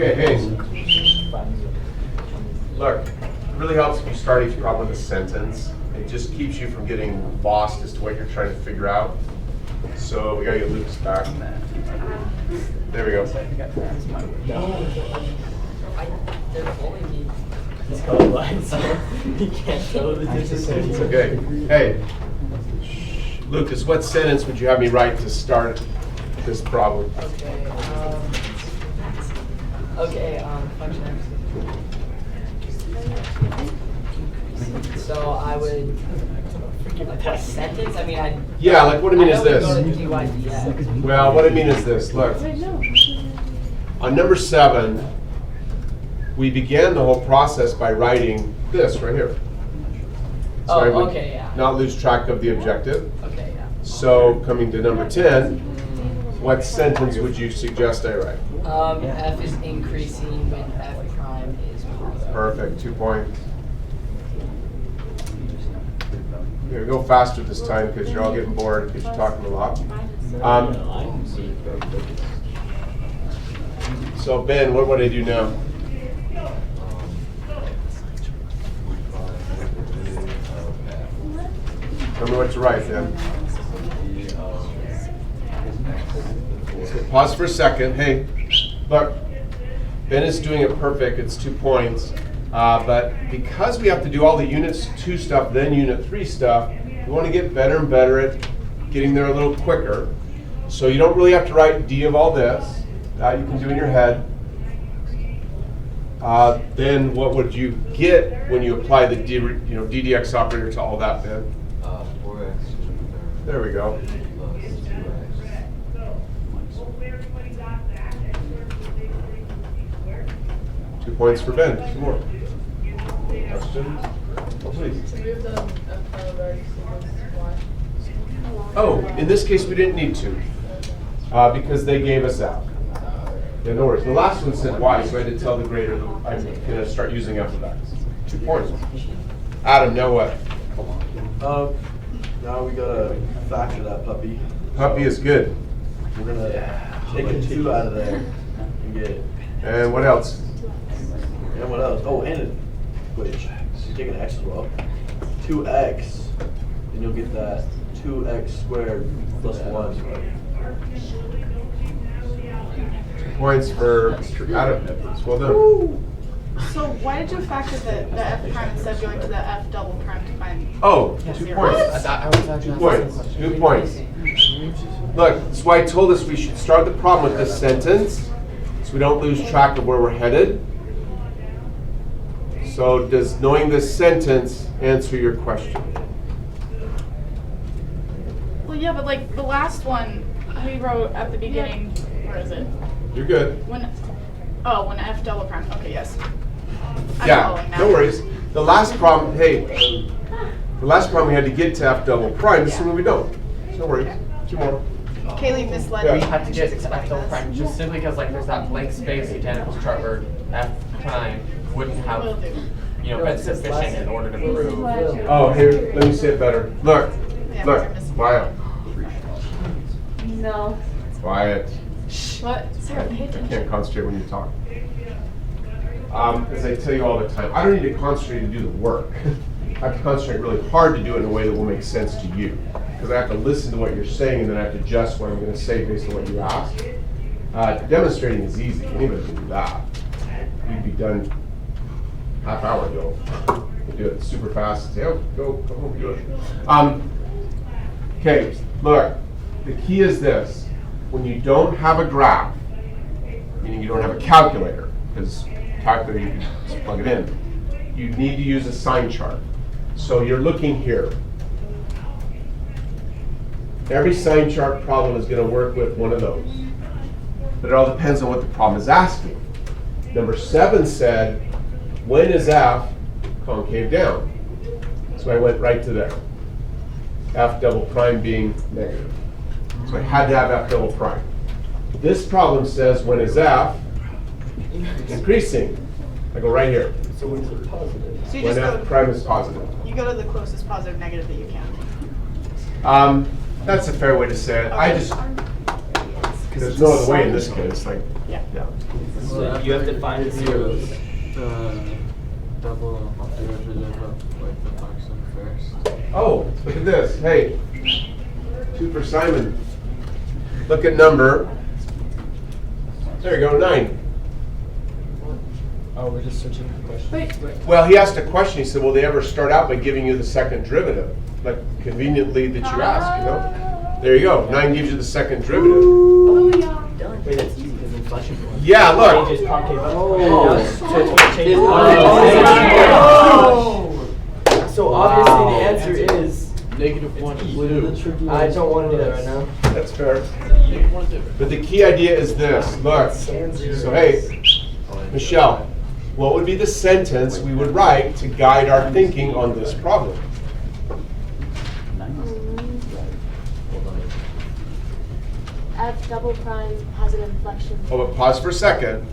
Okay, hey. Look, it really helps if you start each problem with a sentence. It just keeps you from getting lost as to what you're trying to figure out. So we gotta get Lucas back. There we go. He's colorblind, so he can't tell the difference. It's okay. Hey, Lucas, what sentence would you have me write to start this problem? Function X. So I would like a sentence. I mean, Yeah, like what I mean is this. Go to DYDX. Well, what I mean is this. Look, on number 7, we began the whole process by writing this right here. So I would okay, yeah. not lose track of the objective. Okay, yeah. So coming to number 10, what sentence would you suggest I write? F is increasing when F prime is positive. Perfect, 2 points. Here, go faster this time because you're all getting bored because you're talking a lot. So Ben, what would I do now? Tell me what to write then. So pause for a second. Hey, look, Ben is doing it perfect. It's 2 points. But because we have to do all the Unit 2 stuff, then Unit 3 stuff, we want to get better and better at getting there a little quicker. So you don't really have to write D of all this. That you can do in your head. Then what would you get when you apply the DDX operator to all that, Ben? 4x. There we go. Plus 2 points for Ben. 2 more. Questions? Oh, please. Oh, in this case we didn't need to because they gave us F. Yeah, no worries. The last one said Y, so I had to tell the grader that I'm going to start using F of X. 2 points. Adam, now what? Now we gotta factor that puppy. Puppy is good. We're gonna take a 2 out of there and get. And what else? And what else? Oh, and it. Wait, you take an X as well. 2x, and you'll get that 2x squared plus 1. 2 points for Adam. Well done. Ooh. So why did you factor the F prime instead of going to the F double prime to find? Oh, 2 points. 2 points. 2 points. Look, that's why I told us we should start the problem with this sentence so we don't lose track of where we're headed. So does knowing this sentence answer your question? Well, yeah, but like the last one we wrote at the beginning. Where is it? You're good. When F double prime. Okay, yes. I'm Yeah, following now. no worries. The last problem, hey, the last problem we had to get to F double prime. This one we don't. No worries. 2 more. Kaylee misled Yeah. me. We have to She's get to explaining F double this. prime just simply because like there's that blank space in Danical's chart where F prime wouldn't Will have do. been sufficient in order to prove. Oh, here, let me say it better. Look, Yeah, look, you're missing. quiet, No. quiet. What? Sarah, pay I attention. can't concentrate when you talk. As I tell you all the time, I don't need to concentrate to do the work. I have to concentrate really hard to do it in a way that will make sense to you. Because I have to listen to what you're saying and then I have to adjust what I'm going to say based on what you ask. Demonstrating is easy. Anybody can do that. We'd be done half hour ago. We'll do it super fast. Say, oh, go, come home, do it. Okay, look, the key is this. When you don't have a graph, meaning you don't have a calculator, because calculator you can just plug it in, you need to use a sign chart. So you're looking here. Every sign chart problem is going to work with one of those. But it all depends on what the problem is asking. Number 7 said, when is F concave down? So I went right to there. F double prime being negative. So I had to have F double prime. This problem says, when is F increasing? I go right here. So when it's positive. So you When just F go. prime is positive. You go to the closest positive negative that you can. That's a fair way to say it. I just, there's no other way in this case. Like, Yeah. yeah. So you have to find the zeros. Double derivative of like the function first. Oh, look at this. Hey, 2 for Simon. Look at number. There you go, 9. Oh, we're just searching for questions. Well, he asked a question. He said, will they ever start out by giving you the second derivative? Like conveniently that you ask, you know? There you go. 9 gives you the second derivative. Oh, yeah. Wait, that's easy because inflection point. Yeah, look. Changes concave up. So obviously the answer is -1. I don't want to do that right now. That's fair. But the key idea is this. Look. So, hey, Michelle, what would be the sentence we would write to guide our thinking on this problem? F double prime has an inflection. Oh, but pause for a second.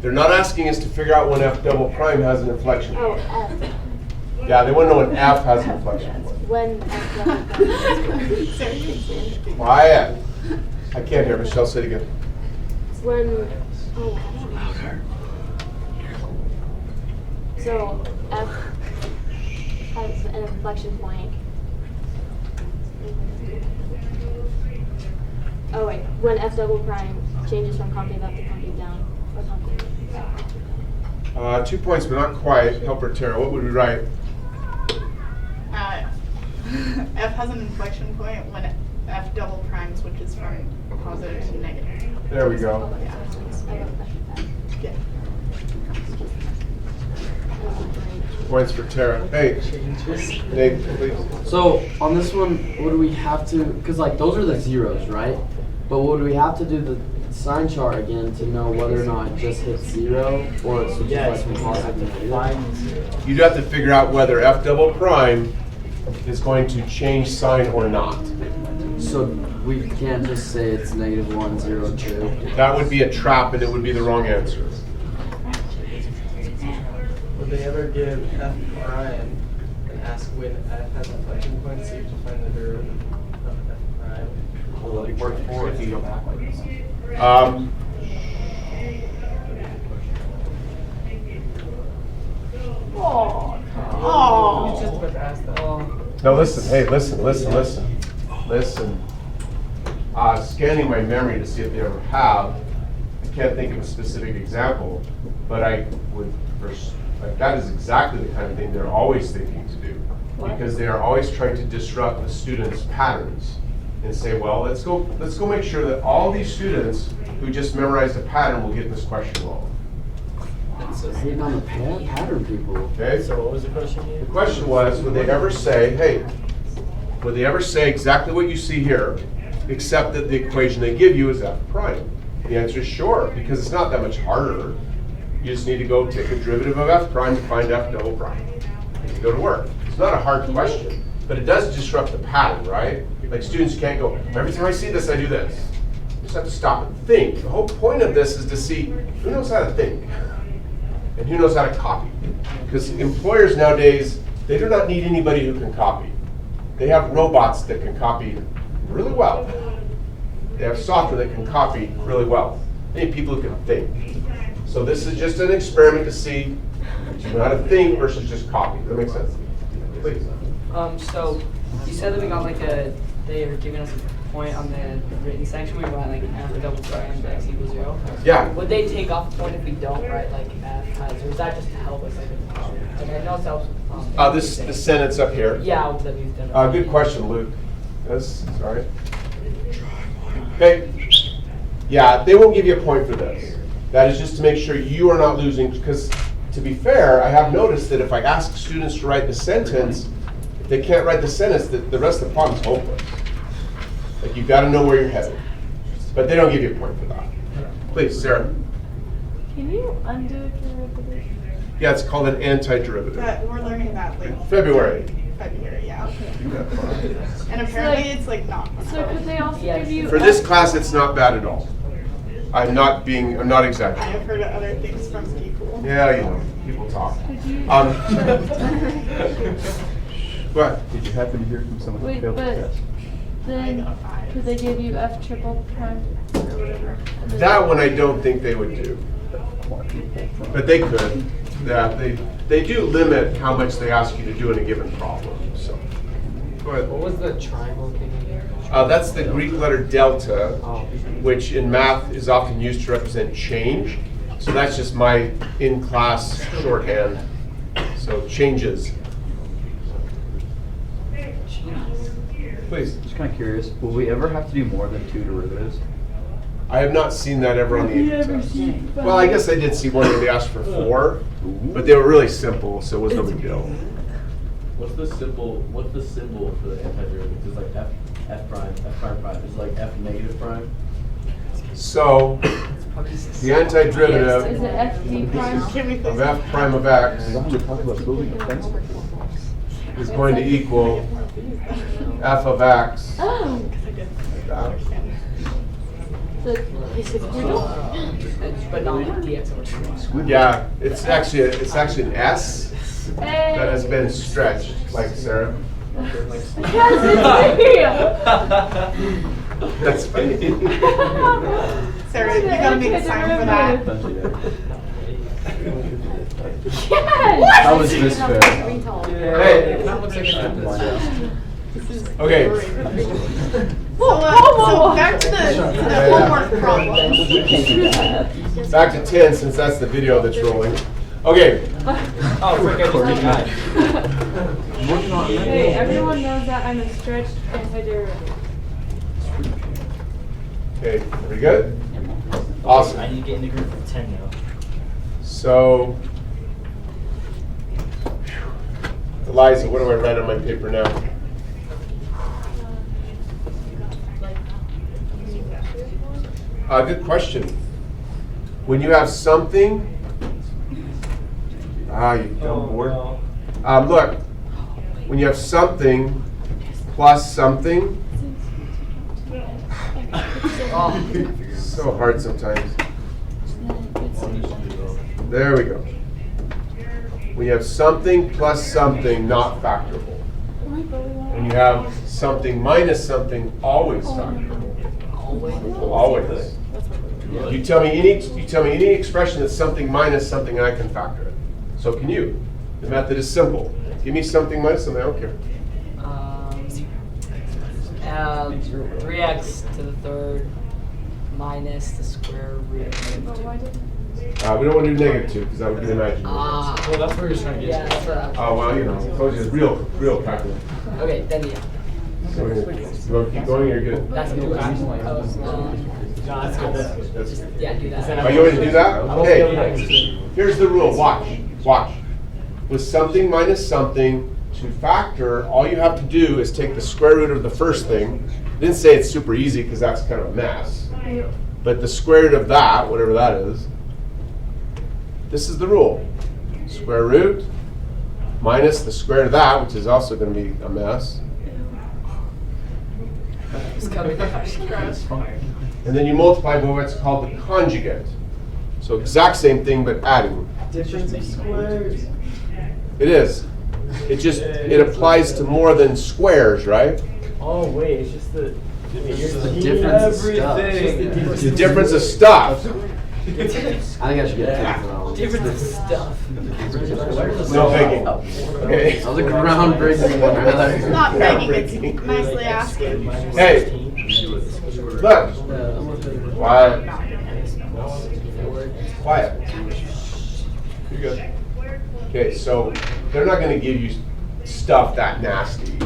They're not asking us to figure out when F double prime has an inflection Oh, point. F. Yeah, they want to know when F has an inflection point. When F double prime. Quiet. I can't hear. Michelle, say it again. When, oh, so F has an inflection point. Oh wait, when F double prime changes from concave up to concave down, or concave up. 2 points, but not quite. Help her, Tara. What would we write? F has an inflection point when F double prime switches from positive to negative. There we go. I wrote that. Yeah. Points for Tara. Hey, Nate, please. So on this one, would we have to, because like those are the zeros, right? But would we have to do the sign chart again to know whether or not it just hits 0 or it switches like from positive to negative? You'd have to figure out whether F double prime is going to change sign or not. So we can't just say it's -1, 0, 2. That would be a trap and it would be the wrong answer. Would they ever give F prime and ask when F has inflection points so you can find the derivative of F prime? Well, it worked for if you go back like this. Oh. He's just about to ask that. Now listen, hey, listen. Scanning my memory to see if they ever have. I can't think of a specific example, but I would first, like, that is exactly the kind of thing they're always thinking to do. Because they are always trying to disrupt the students' patterns and say, well, let's go make sure that all these students who just memorized a pattern will get this question wrong. Hating on the pattern people. Okay? So what was the question here? The question was, would they ever say, hey, would they ever say exactly what you see here, except that the equation they give you is F prime? The answer is sure, because it's not that much harder. You just need to go take a derivative of F prime to find F double prime. And go to work. It's not a hard question, but it does disrupt the pattern, right? Like students can't go, every time I see this, I do this. You just have to stop and think. The whole point of this is to see who knows how to think and who knows how to copy. Because employers nowadays, they do not need anybody who can copy. They have robots that can copy really well. They have software that can copy really well. They need people who can think. So this is just an experiment to see if you know how to think versus just copy. Does that make sense? Please. So you said that we got like they were giving us a point on the written section. We write like F double prime x equals 0. Yeah. Would they take off a point if we don't write like F has, or is that just to help us? Like I know it's helps. This sentence up here. Yeah, that we've done. Good question, Luke. Yes, sorry. Okay. Yeah, they won't give you a point for this. That is just to make sure you are not losing, because to be fair, I have noticed that if I ask students to write the sentence, if they can't write the sentence, the rest of the problem is hopeless. Like, you've got to know where you're headed. But they don't give you a point for that. Please, Sarah. Can you undo a derivative? Yeah, it's called an antiderivative. We're learning that like February. February, yeah. And apparently it's like not. So could they also give you? For this class, it's not bad at all. I'm not exaggerating. I've heard of other things from people. Yeah, you know, people talk. What? Did you happen to hear from someone who Wait, failed the but test? then could they give you F triple prime or whatever? That one I don't think they would do. But they could. Yeah, they do limit how much they ask you to do in a given problem. So, go ahead. What was the triangle thing again? That's the Greek letter delta, Oh. which in math is often used to represent change. So that's just my in-class shorthand. So changes. Please. Just kind of curious, will we ever have to do more than 2 derivatives? I have not seen that ever on the input test. Well, I guess I did see one where they asked for 4, but they were really simple, so it was no big deal. What's the symbol for the antiderivative? It's like f prime prime. It's like f negative prime. So the Is antiderivative it FD prime? Can we of please? f prime of x As long as we talk about building a fence. is going to equal f of x. Oh, That. the basic riddle? But not dx over 2. Yeah, it's actually an s that has been stretched, like Sarah. Yes, That's funny. Sarah, you gotta make a sign for that. Yes! That was this fair. Hey. That looks like Okay. So back to the homework problem. Back to 10 since that's the video that's rolling. Okay. Oh, frick, I just died. Hey, everyone knows that I'm a stretched antiderivative. Okay, very good. Awesome. I need to get in the group for 10 now. So, Eliza, what do I write on my paper now? Good question. When you have something, you dumb board. Look, when you have something plus something, so hard sometimes. There we go. When you have something plus something not factorable. When you have something minus something always factorable. Always. You tell me any expression that's something minus something, and I can factor it. So can you. The method is simple. Give me something minus something, I don't care. 3x to the third minus the square root of -2. We don't want to do -2 because that would be imaginary. Well, that's where you're trying to Yeah, get that's what I Oh, well, I told you it's real calculus. Okay, then yeah. So you want to keep going or you're good? That's good. John, that's good. That's- Yeah, do that. Are you ready to do that? Okay. Okay. Here's the rule. Watch. With something minus something, to factor, all you have to do is take the square root of the first thing. I didn't say it's super easy because that's kind of a mess. But the square root of that, whatever that is, this is the rule. Square root minus the square root of that, which is also going to be a mess. It's coming. And then you multiply by what's called the conjugate. So exact same thing, but adding. Difference of squares. It is. It applies to more than squares, right? Oh, wait, it's just the difference of stuff. It's the difference of stuff. I think I should get a tip for that one. Difference of stuff. No begging. Okay. That was a groundbreaking one, It's really. not begging, it's nicely asking. Hey, look. Quiet. Quiet. You're good. Okay, so they're not going to give you stuff that nasty,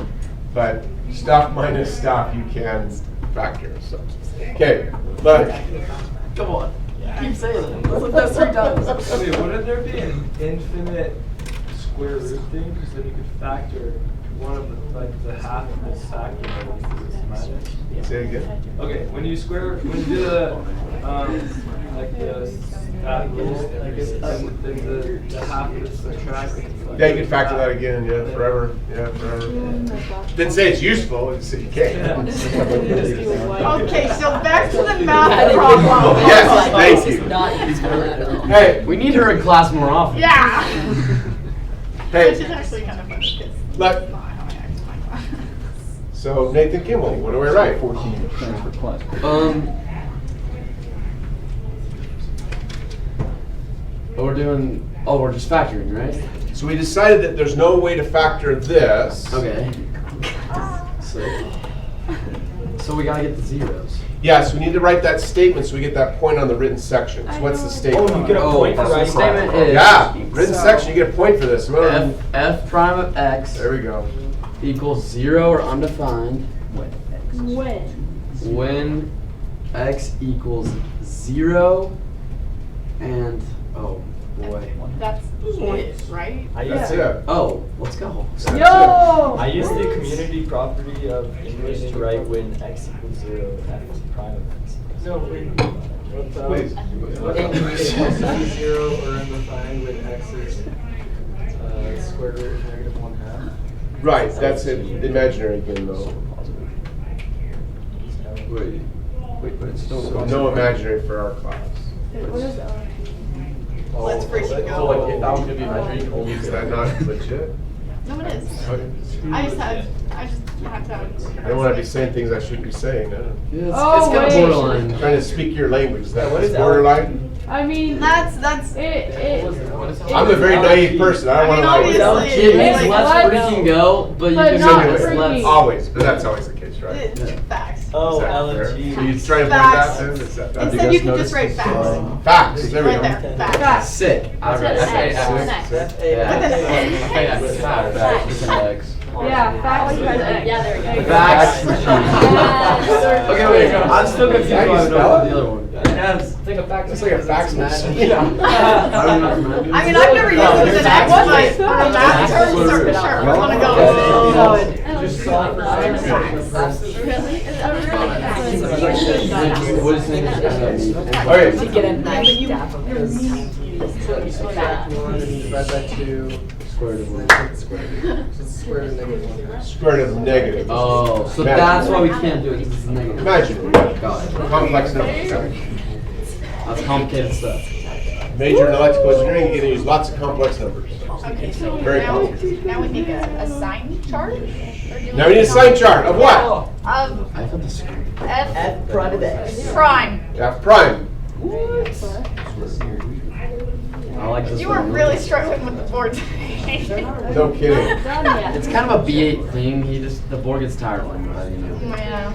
but stuff minus stuff you can factor. So, okay, look. Come on. Keep saying it. Let's look that 3 times. Wait, wouldn't there be an infinite square root thing? Because then you could factor one of the half of this factor with this minus. Say it again. Okay, when you do the that rule, then the half of this subtract. Yeah, you can factor that again. Yeah, forever. Yeah, forever. Didn't say it's useful. It said you can't. Okay, so back to the math problem. Yes, thank This you. is not useful at all. Hey, We need her in class more often. Yeah. Which is hey. actually kind of funny because Look. that's not how I act in my class. So Nathan Kimmel, what do I write? 14 transfer class. doing, oh, we're just factoring, right? So we decided that there's no way to factor this. Okay. So we gotta get the zeros. Yes, we need to write that statement so we get that point on the written section. So what's the statement? Oh, you get a point for so the writing statement that. is. Yeah, written section, you get a point for this. F prime of x There we go. equals 0 or undefined When? when x equals 0 and, oh boy. That's it, right? I That's used, it. Oh, let's go. That's Yo! I used the community property of English to write when x equals 0, f prime of x. No, wait. Please. English has to be 0 or undefined when x is square root of -1/2. Right, that's it. Imaginary again, though. Wait, but it's still. So no imaginary for our class. What is that? Let's freaking So go. like, if that was gonna be imaginary, you can only Is do that not legit? No, it is. Okay. I just have to. I don't want to be saying things I shouldn't be saying. I don't know. Yeah, it's, Oh, it's kind of wait. borderline. Trying to speak your language. Is that What is borderline? I mean, That's I'm a very naive person. I don't want to lie. obviously, It makes like, less what? freaking go, but you But can not make it freaking. less. Always, but that's always the case, right? it's facts. Oh, Is that fair? LNG. So you try to avoid Facts. that then? Is that Instead, you can just write facts. Facts, there we Right go. there, facts. Facts. Sick. I It's read an it. X. Six, Next. six. Yeah. With an Facts, different X. Yeah, facts is X. Yeah, there we go. Facts. Yes. Okay, wait. I'm still confused How do you why I spell know it? the other one. Think of facts. It's like a fax machine. I don't know. I mean, I've never used it as an X, but for math terms, sure, I want to go with it. Just solve for facts. What is it? Okay. To get a nice dap of this. You subtract 1 and you divide by 2. Square root of one. So it's square root of -1/2. Square root of negative. Oh, so that's why we can't do it, because it's negative. Imaginary. Got it. Complex numbers. That's complicated stuff. Major in electrical engineering, you're gonna use lots of complex numbers. Okay, so Very now, complicated. now we need a sign chart? Or do Now we need a sign chart of what? Of I thought the screen. F prime of x. prime. F prime. I like this You one. were really struggling with the board today. No kidding. Done yet. It's kind of a B8 thing. The board gets tired of him, but you know. Yeah.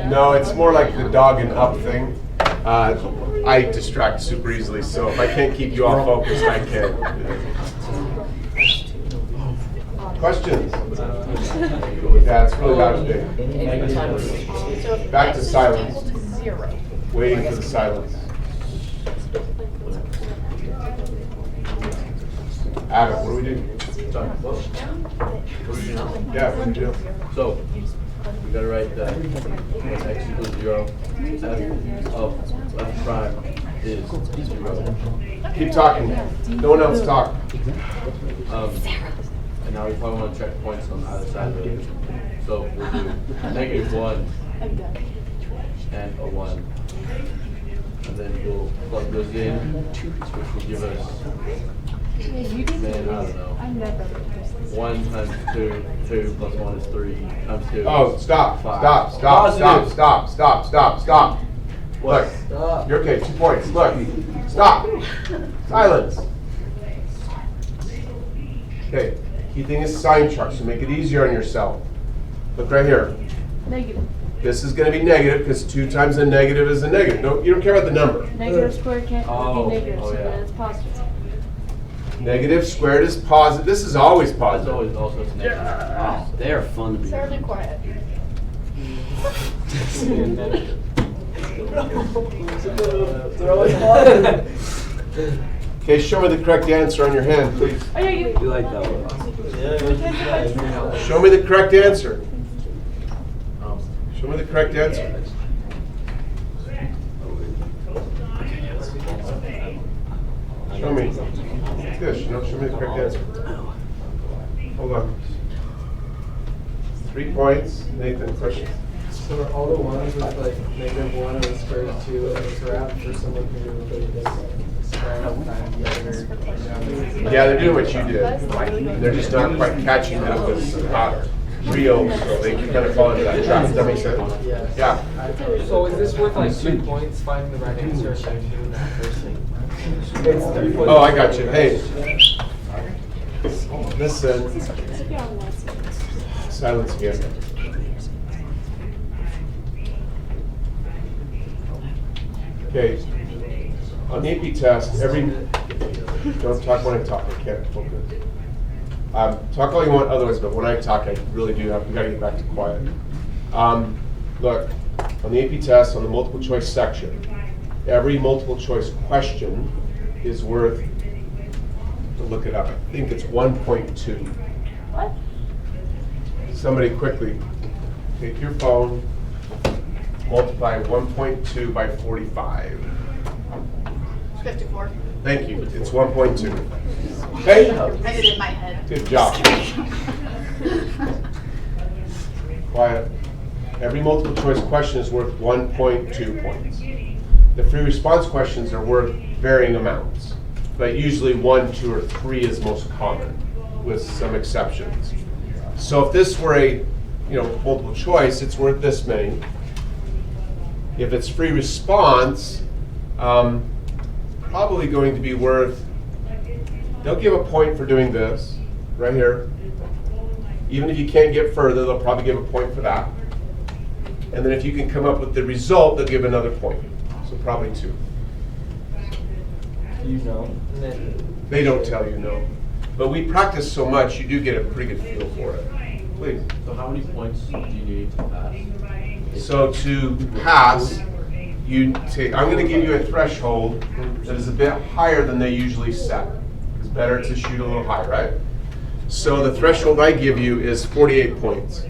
No, it's more like the dog and up thing. I distract super easily, so if I can't keep you all focused, I can. Questions? Yeah, it's really not big. Back to silence. Waiting for the silence. Adam, what do we do? Yeah, what do we do? So, we gotta write that when x equals 0, f of f prime is 0. Keep talking. No one else talk. And now we probably wanna check points on either side of it. So we'll do -1 and a 1. And then we'll plug those in, which will give us, man, I don't know. 1 times 2, 2 plus 1 is 3, times 2. Oh, stop, Five. stop, stop, Positive. stop, stop, stop, stop, stop. Look, Stop. you're okay, 2 points. Look, stop. Silence. Okay, key thing is sign chart, so make it easier on yourself. Look right here. Negative. This is going to be negative because 2 times a negative is a negative. No, you don't care about the number. Negative squared can't Oh, be negative, oh, so yeah. then it's positive. Negative squared is positive. This is always It's positive. always also it's negative. Wow, they are fun to be Sarah, be around. quiet. Throw it on. Okay, show me the correct answer on your hand, please. Oh, yeah, you. You like that one? Yeah, Show me the correct answer. Show me the correct answer. Show me. This, no, show me the correct answer. Hold on. 3 points. Nathan, question. So are all the ones with like -1 and the square root of 2 and it's wrapped for someone who is square up and the other? Yeah, they're doing what you did. They're just not quite catching that with real, so they can kind of fall into that trap. Does that make sense? Yes. Yeah. to. So is this worth like 2 points, finding the right answer, and then doing that first thing? It's 3 points. Oh, I got you. Hey. Listen. If you're on WhatsApp. Silence again. Okay. On the AP test, don't talk when I talk, I can't focus. Talk all you want otherwise, but when I talk, I really do we gotta get back to quiet. Look, on the AP test, on the multiple choice section, every multiple choice question is worth, to look it up, I think it's 1.2. What? Somebody quickly, take your phone, multiply 1.2 by 45. 54. Thank you, it's 1.2. Okay? I did it in my head. Good job. Quiet. Every multiple choice question is worth 1.2 points. The free response questions are worth varying amounts, but usually 1, 2, or 3 is most common, with some exceptions. So if this were a multiple choice, it's worth this many. If it's free response, probably going to be worth, they'll give a point for doing this, right here. Even if you can't get further, they'll probably give a point for that. And then if you can come up with the result, they'll give another point. So probably 2. You know. And then They don't tell you no. But we practice so much, you do get a pretty good feel for it. Please. So how many points do you need to pass? So to pass, I'm going to give you a threshold that is a bit higher than they usually set. It's better to shoot a little high, right? So the threshold I give you is 48 points.